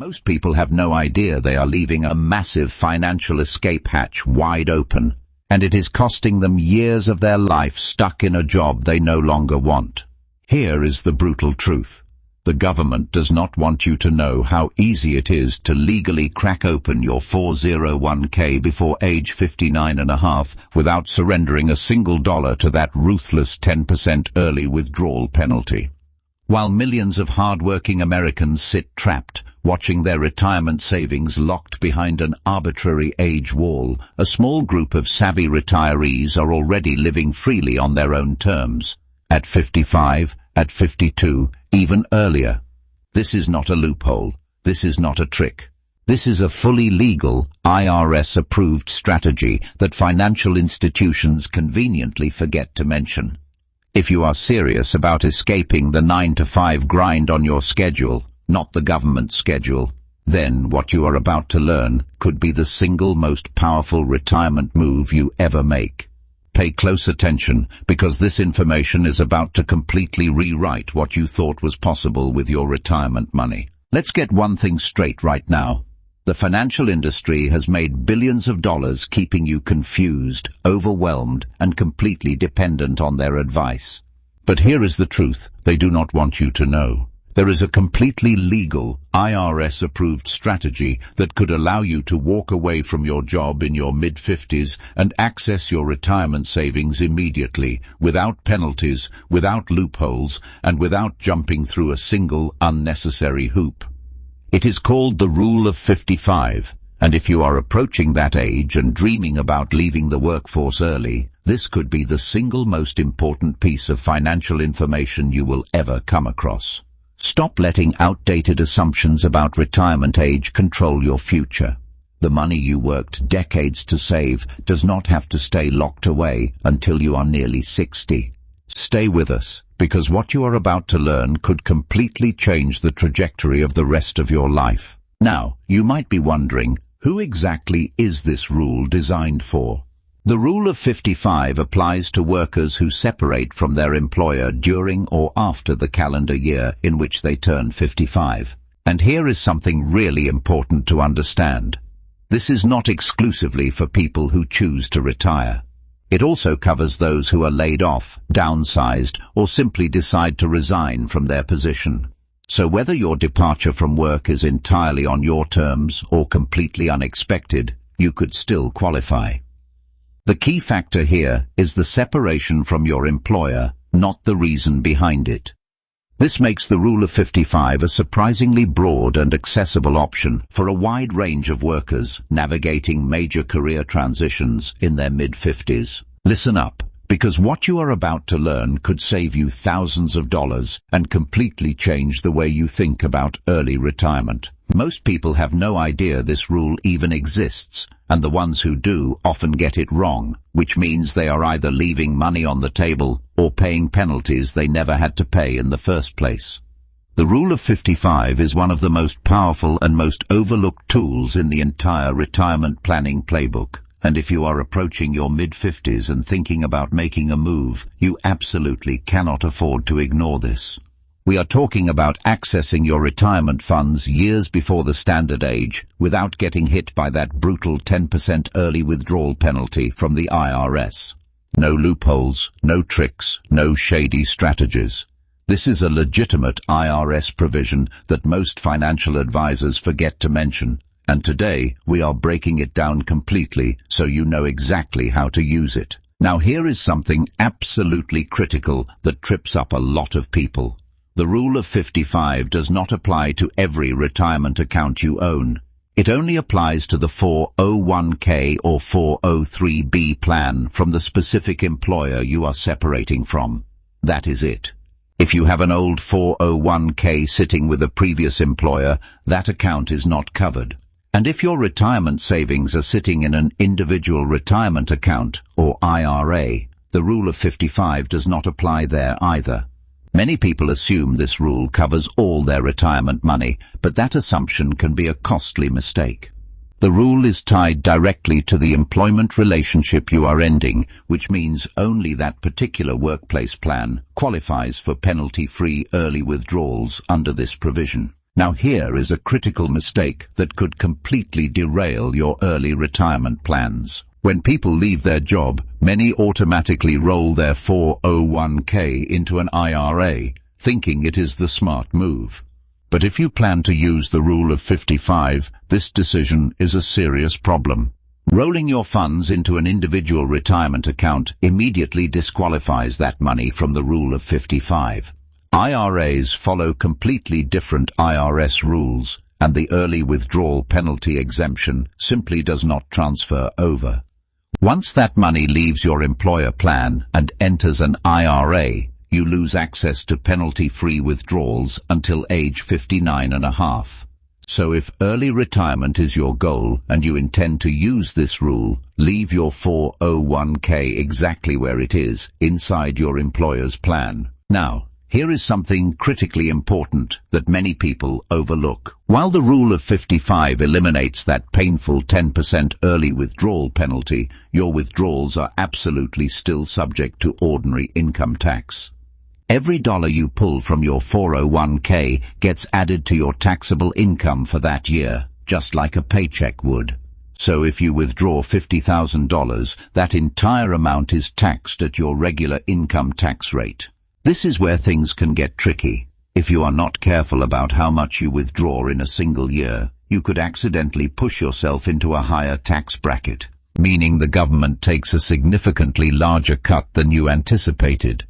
Most people have no idea they are leaving a massive financial escape hatch wide open, and it is costing them years of their life stuck in a job they no longer want. Here is the brutal truth. The government does not want you to know how easy it is to legally crack open your 401k before age 59 and a half without surrendering a single dollar to that ruthless 10% early withdrawal penalty. While millions of hard-working Americans sit trapped, watching their retirement savings locked behind an arbitrary age wall, a small group of savvy retirees are already living freely on their own terms. At 55, at 52, even earlier. This is not a loophole. This is not a trick. This is a fully legal, IRS-approved strategy that financial institutions conveniently forget to mention. If you are serious about escaping the 9-to-5 grind on your schedule, not the government schedule, then what you are about to learn could be the single most powerful retirement move you ever make. Pay close attention, because this information is about to completely rewrite what you thought was possible with your retirement money. Let's get one thing straight right now. The financial industry has made billions of dollars keeping you confused, overwhelmed, and completely dependent on their advice. But here is the truth they do not want you to know. There is a completely legal, IRS-approved strategy that could allow you to walk away from your job in your mid-50s and access your retirement savings immediately, without penalties, without loopholes, and without jumping through a single unnecessary hoop. It is called the Rule of 55, and if you are approaching that age and dreaming about leaving the workforce early, this could be the single most important piece of financial information you will ever come across. Stop letting outdated assumptions about retirement age control your future. The money you worked decades to save does not have to stay locked away until you are nearly 60. Stay with us, because what you are about to learn could completely change the trajectory of the rest of your life. Now, you might be wondering, who exactly is this rule designed for? The Rule of 55 applies to workers who separate from their employer during or after the calendar year in which they turn 55. And here is something really important to understand. This is not exclusively for people who choose to retire. It also covers those who are laid off, downsized, or simply decide to resign from their position. So whether your departure from work is entirely on your terms or completely unexpected, you could still qualify. The key factor here is the separation from your employer, not the reason behind it. This makes the Rule of 55 a surprisingly broad and accessible option for a wide range of workers navigating major career transitions in their mid-50s. Listen up, because what you are about to learn could save you thousands of dollars and completely change the way you think about early retirement. Most people have no idea this rule even exists, and the ones who do often get it wrong, which means they are either leaving money on the table or paying penalties they never had to pay in the first place. The Rule of 55 is one of the most powerful and most overlooked tools in the entire retirement planning playbook, and if you are approaching your mid-50s and thinking about making a move, you absolutely cannot afford to ignore this. We are talking about accessing your retirement funds years before the standard age without getting hit by that brutal 10% early withdrawal penalty from the IRS. No loopholes, no tricks, no shady strategies. This is a legitimate IRS provision that most financial advisors forget to mention, and today we are breaking it down completely so you know exactly how to use it. Now here is something absolutely critical that trips up a lot of people. The Rule of 55 does not apply to every retirement account you own. It only applies to the 401k or 403b plan from the specific employer you are separating from. That is it. If you have an old 401k sitting with a previous employer, that account is not covered. And if your retirement savings are sitting in an individual retirement account, or IRA, the Rule of 55 does not apply there either. Many people assume this rule covers all their retirement money, but that assumption can be a costly mistake. The rule is tied directly to the employment relationship you are ending, which means only that particular workplace plan qualifies for penalty-free early withdrawals under this provision. Now here is a critical mistake that could completely derail your early retirement plans. When people leave their job, many automatically roll their 401k into an IRA, thinking it is the smart move. But if you plan to use the rule of 55, this decision is a serious problem. Rolling your funds into an individual retirement account immediately disqualifies that money from the rule of 55. IRAs follow completely different IRS rules, and the early withdrawal penalty exemption simply does not transfer over. Once that money leaves your employer plan and enters an IRA, you lose access to penalty-free withdrawals until age 59 and a half. So if early retirement is your goal and you intend to use this rule, leave your 401k exactly where it is, inside your employer's plan. Now, here is something critically important that many people overlook. While the rule of 55 eliminates that painful 10% early withdrawal penalty, your withdrawals are absolutely still subject to ordinary income tax. Every dollar you pull from your 401k gets added to your taxable income for that year, just like a paycheck would. So if you withdraw $50,000, that entire amount is taxed at your regular income tax rate. This is where things can get tricky. If you are not careful about how much you withdraw in a single year, you could accidentally push yourself into a higher tax bracket, meaning the government takes a significantly larger cut than you anticipated.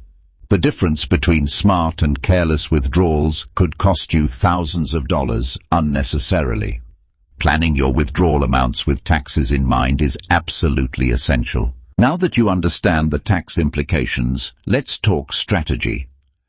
The difference between smart and careless withdrawals could cost you thousands of dollars unnecessarily. Planning your withdrawal amounts with taxes in mind is absolutely essential. Now that you understand the tax implications, let's talk strategy.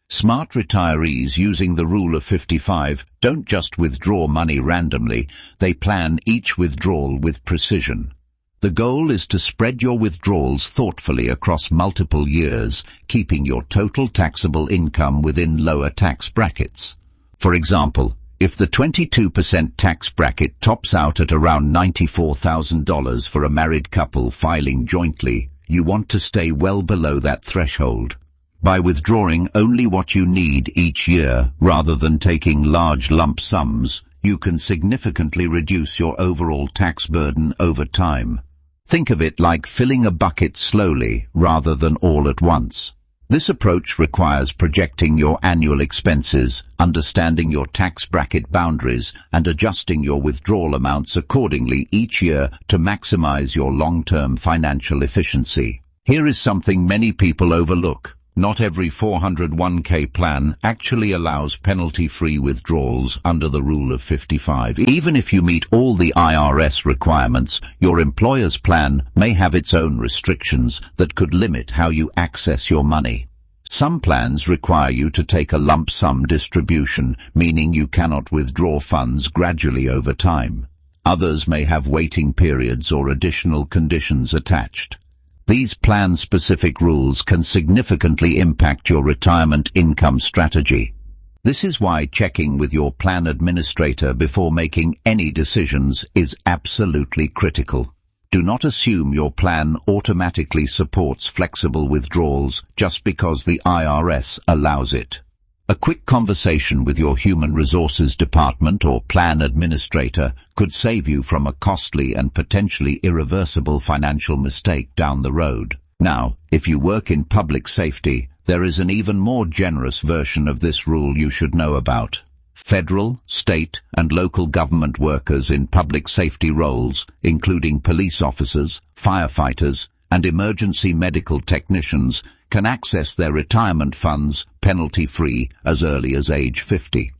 Smart retirees using the rule of 55 don't just withdraw money randomly, they plan each withdrawal with precision. The goal is to spread your withdrawals thoughtfully across multiple years, keeping your total taxable income within lower tax brackets. For example, if the 22% tax bracket tops out at around $94,000 for a married couple filing jointly, you want to stay well below that threshold. By withdrawing only what you need each year, rather than taking large lump sums, you can significantly reduce your overall tax burden over time. Think of it like filling a bucket slowly rather than all at once. This approach requires projecting your annual expenses, understanding your tax bracket boundaries, and adjusting your withdrawal amounts accordingly each year to maximize your long-term financial efficiency. Here is something many people overlook. Not every 401k plan actually allows penalty-free withdrawals under the rule of 55. Even if you meet all the IRS requirements, your employer's plan may have its own restrictions that could limit how you access your money. Some plans require you to take a lump sum distribution, meaning you cannot withdraw funds gradually over time. Others may have waiting periods or additional conditions attached. These plan-specific rules can significantly impact your retirement income strategy. This is why checking with your plan administrator before making any decisions is absolutely critical. Do not assume your plan automatically supports flexible withdrawals just because the IRS allows it. A quick conversation with your Human Resources Department or plan administrator could save you from a costly and potentially irreversible financial mistake down the road. Now, if you work in public safety, there is an even more generous version of this rule you should know about. Federal, state, and local government workers in public safety roles, including police officers, firefighters, and emergency medical technicians, can access their retirement funds penalty-free as early as age 50.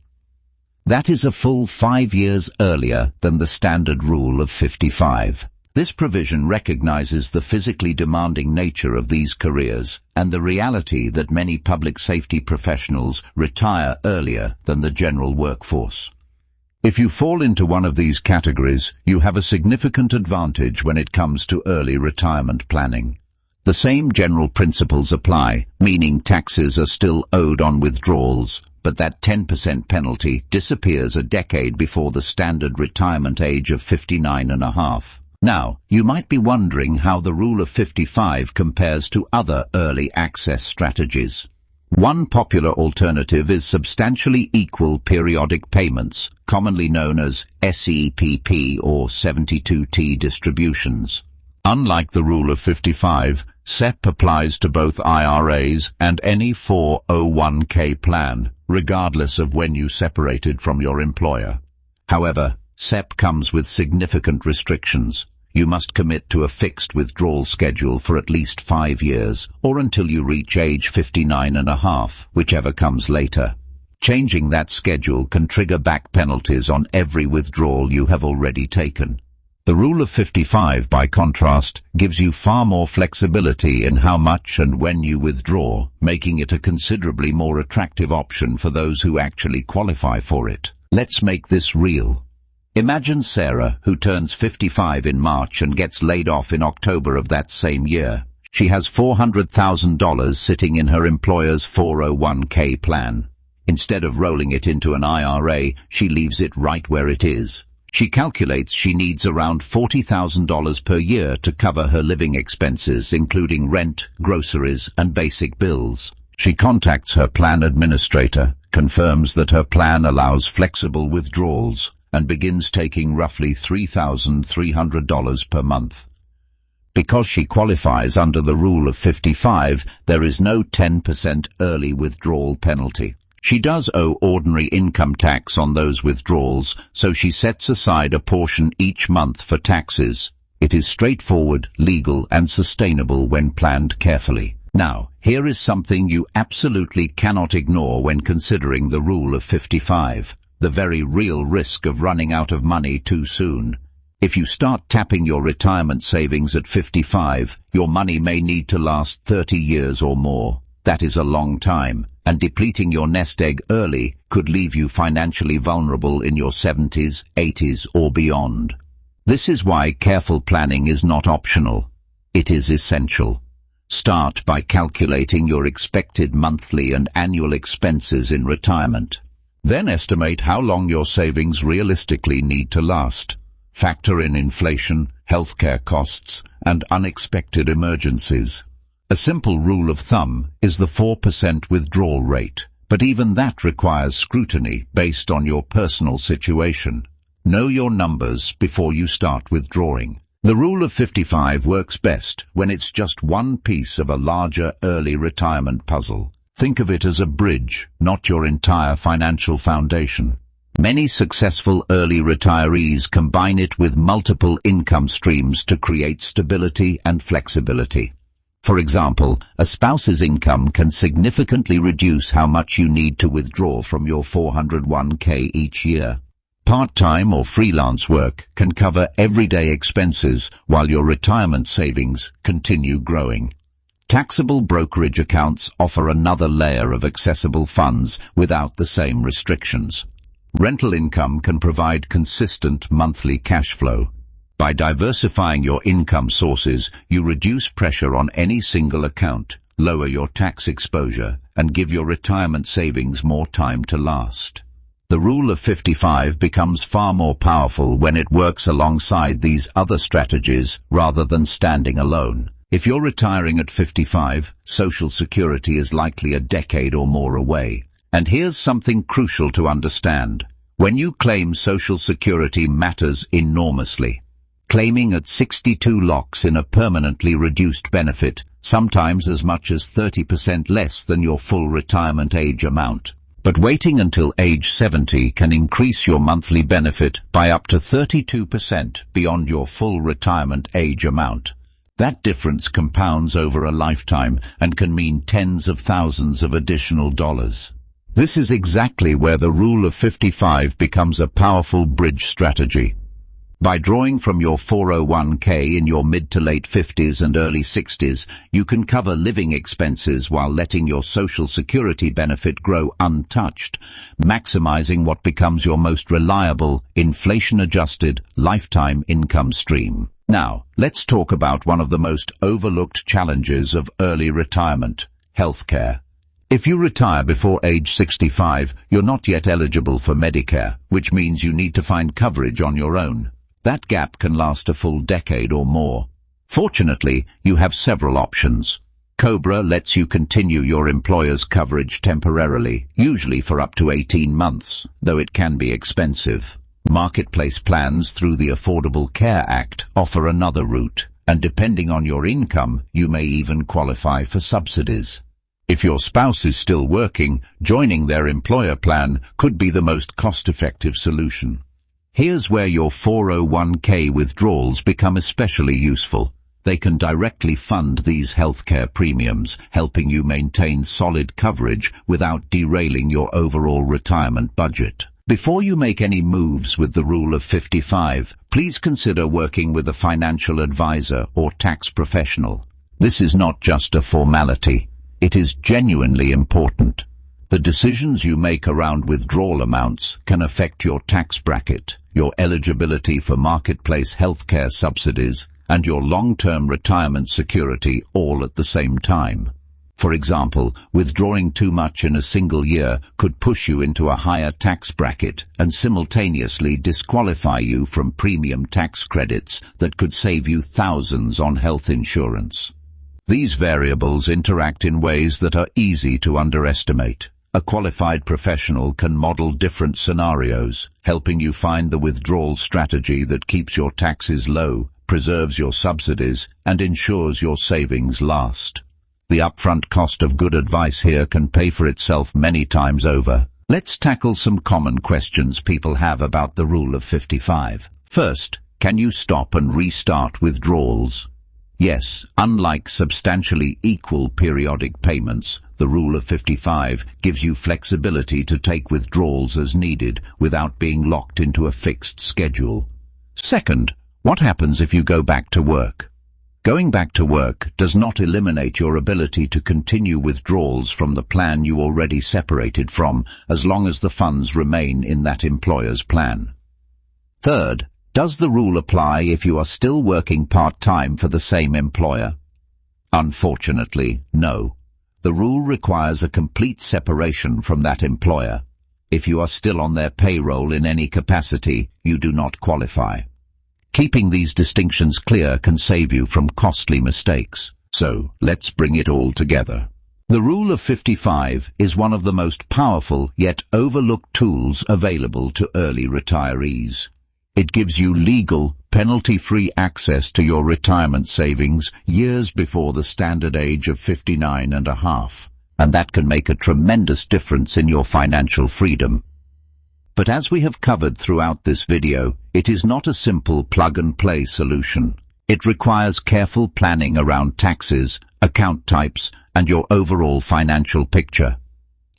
That is a full 5 years earlier than the standard rule of 55. This provision recognizes the physically demanding nature of these careers and the reality that many public safety professionals retire earlier than the general workforce. If you fall into one of these categories, you have a significant advantage when it comes to early retirement planning. The same general principles apply, meaning taxes are still owed on withdrawals, but that 10% penalty disappears a decade before the standard retirement age of 59 and a half. Now, you might be wondering how the rule of 55 compares to other early access strategies. One popular alternative is substantially equal periodic payments, commonly known as SEPP or 72T distributions. Unlike the rule of 55, SEP applies to both IRAs and any 401k plan, regardless of when you separated from your employer. However, SEP comes with significant restrictions. You must commit to a fixed withdrawal schedule for at least 5 years, or until you reach age 59 and a half, whichever comes later. Changing that schedule can trigger back penalties on every withdrawal you have already taken. The rule of 55, by contrast, gives you far more flexibility in how much and when you withdraw, making it a considerably more attractive option for those who actually qualify for it. Let's make this real. Imagine Sarah, who turns 55 in March and gets laid off in October of that same year. She has $400,000 sitting in her employer's 401k plan. Instead of rolling it into an IRA, she leaves it right where it is. She calculates she needs around $40,000 per year to cover her living expenses, including rent, groceries, and basic bills. She contacts her plan administrator, confirms that her plan allows flexible withdrawals, and begins taking roughly $3,300 per month. Because she qualifies under the rule of 55, there is no 10% early withdrawal penalty. She does owe ordinary income tax on those withdrawals, so she sets aside a portion each month for taxes. It is straightforward, legal, and sustainable when planned carefully. Now, here is something you absolutely cannot ignore when considering the rule of 55. The very real risk of running out of money too soon. If you start tapping your retirement savings at 55, your money may need to last 30 years or more. That is a long time, and depleting your nest egg early could leave you financially vulnerable in your 70s, 80s, or beyond. This is why careful planning is not optional. It is essential. Start by calculating your expected monthly and annual expenses in retirement. Then estimate how long your savings realistically need to last. Factor in inflation, healthcare costs, and unexpected emergencies. A simple rule of thumb is the 4% withdrawal rate, but even that requires scrutiny based on your personal situation. Know your numbers before you start withdrawing. The rule of 55 works best when it's just one piece of a larger early retirement puzzle. Think of it as a bridge, not your entire financial foundation. Many successful early retirees combine it with multiple income streams to create stability and flexibility. For example, a spouse's income can significantly reduce how much you need to withdraw from your 401k each year. Part-time or freelance work can cover everyday expenses while your retirement savings continue growing. Taxable brokerage accounts offer another layer of accessible funds without the same restrictions. Rental income can provide consistent monthly cash flow. By diversifying your income sources, you reduce pressure on any single account, lower your tax exposure, and give your retirement savings more time to last. The rule of 55 becomes far more powerful when it works alongside these other strategies rather than standing alone. If you're retiring at 55, Social Security is likely a decade or more away. And here's something crucial to understand. When you claim Social Security matters enormously. Claiming at 62 locks in a permanently reduced benefit, sometimes as much as 30% less than your full retirement age amount. But waiting until age 70 can increase your monthly benefit by up to 32% beyond your full retirement age amount. That difference compounds over a lifetime and can mean tens of thousands of additional dollars. This is exactly where the rule of 55 becomes a powerful bridge strategy. By drawing from your 401k in your mid to late 50s and early 60s, you can cover living expenses while letting your Social Security benefit grow untouched, maximizing what becomes your most reliable, inflation-adjusted, lifetime income stream. Now, let's talk about one of the most overlooked challenges of early retirement, healthcare. If you retire before age 65, you're not yet eligible for Medicare, which means you need to find coverage on your own. That gap can last a full decade or more. Fortunately, you have several options. Cobra lets you continue your employer's coverage temporarily, usually for up to 18 months, though it can be expensive. Marketplace plans through the Affordable Care Act offer another route, and depending on your income, you may even qualify for subsidies. If your spouse is still working, joining their employer plan could be the most cost-effective solution. Here's where your 401k withdrawals become especially useful. They can directly fund these healthcare premiums, helping you maintain solid coverage without derailing your overall retirement budget. Before you make any moves with the Rule of 55, please consider working with a financial advisor or tax professional. This is not just a formality. It is genuinely important. The decisions you make around withdrawal amounts can affect your tax bracket, your eligibility for marketplace healthcare subsidies, and your long-term retirement security all at the same time. For example, withdrawing too much in a single year could push you into a higher tax bracket and simultaneously disqualify you from premium tax credits that could save you thousands on health insurance. These variables interact in ways that are easy to underestimate. A qualified professional can model different scenarios, helping you find the withdrawal strategy that keeps your taxes low, preserves your subsidies, and ensures your savings last. The upfront cost of good advice here can pay for itself many times over. Let's tackle some common questions people have about the Rule of 55. First, can you stop and restart withdrawals? Yes, unlike substantially equal periodic payments, the Rule of 55 gives you flexibility to take withdrawals as needed without being locked into a fixed schedule. Second, what happens if you go back to work? Going back to work does not eliminate your ability to continue withdrawals from the plan you already separated from, as long as the funds remain in that employer's plan. Third, does the rule apply if you are still working part-time for the same employer? Unfortunately, no. The rule requires a complete separation from that employer. If you are still on their payroll in any capacity, you do not qualify. Keeping these distinctions clear can save you from costly mistakes. So, let's bring it all together. The Rule of 55 is one of the most powerful yet overlooked tools available to early retirees. It gives you legal, penalty-free access to your retirement savings years before the standard age of 59 and a half, and that can make a tremendous difference in your financial freedom. But as we have covered throughout this video, it is not a simple plug-and-play solution. It requires careful planning around taxes, account types, and your overall financial picture.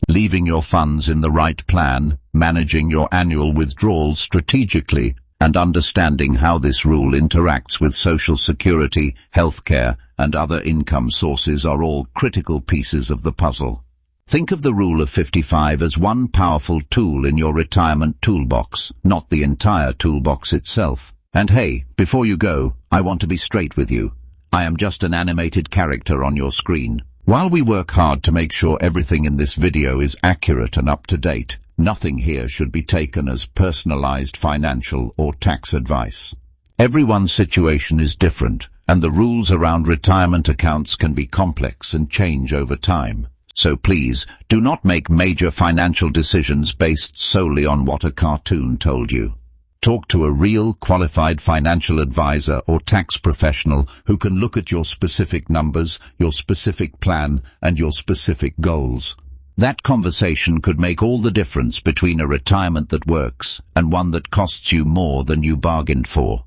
Leaving your funds in the right plan, managing your annual withdrawals strategically, and understanding how this rule interacts with Social Security, healthcare, and other income sources are all critical pieces of the puzzle. Think of the Rule of 55 as one powerful tool in your retirement toolbox, not the entire toolbox itself. And hey, before you go, I want to be straight with you. I am just an animated character on your screen. While we work hard to make sure everything in this video is accurate and up to date, nothing here should be taken as personalized financial or tax advice. Everyone's situation is different, and the rules around retirement accounts can be complex and change over time. So please, do not make major financial decisions based solely on what a cartoon told you. Talk to a real, qualified financial advisor or tax professional who can look at your specific numbers, your specific plan, and your specific goals. That conversation could make all the difference between a retirement that works and one that costs you more than you bargained for.